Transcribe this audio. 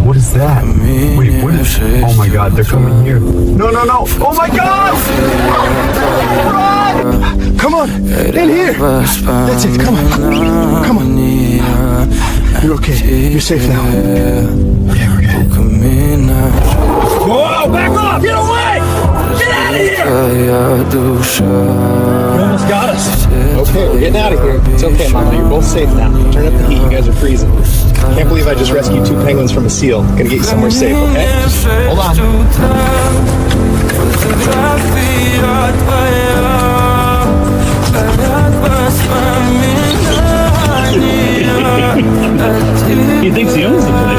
What is that? Wait, what is... Oh my god, they're coming here. No, no, no. Oh my god! Run! Come on, in here. That's it, come on. Come on. You're okay. You're safe now. Okay, we're good. Whoa, back off! Get away! Get out of here! You almost got us. Okay, we're getting out of here. It's okay, Mama. You're both safe now. Turn up the heat. You guys are freezing. Can't believe I just rescued 2 penguins from a seal. Gonna get you somewhere safe, okay? Just hold on. He thinks he owns the place.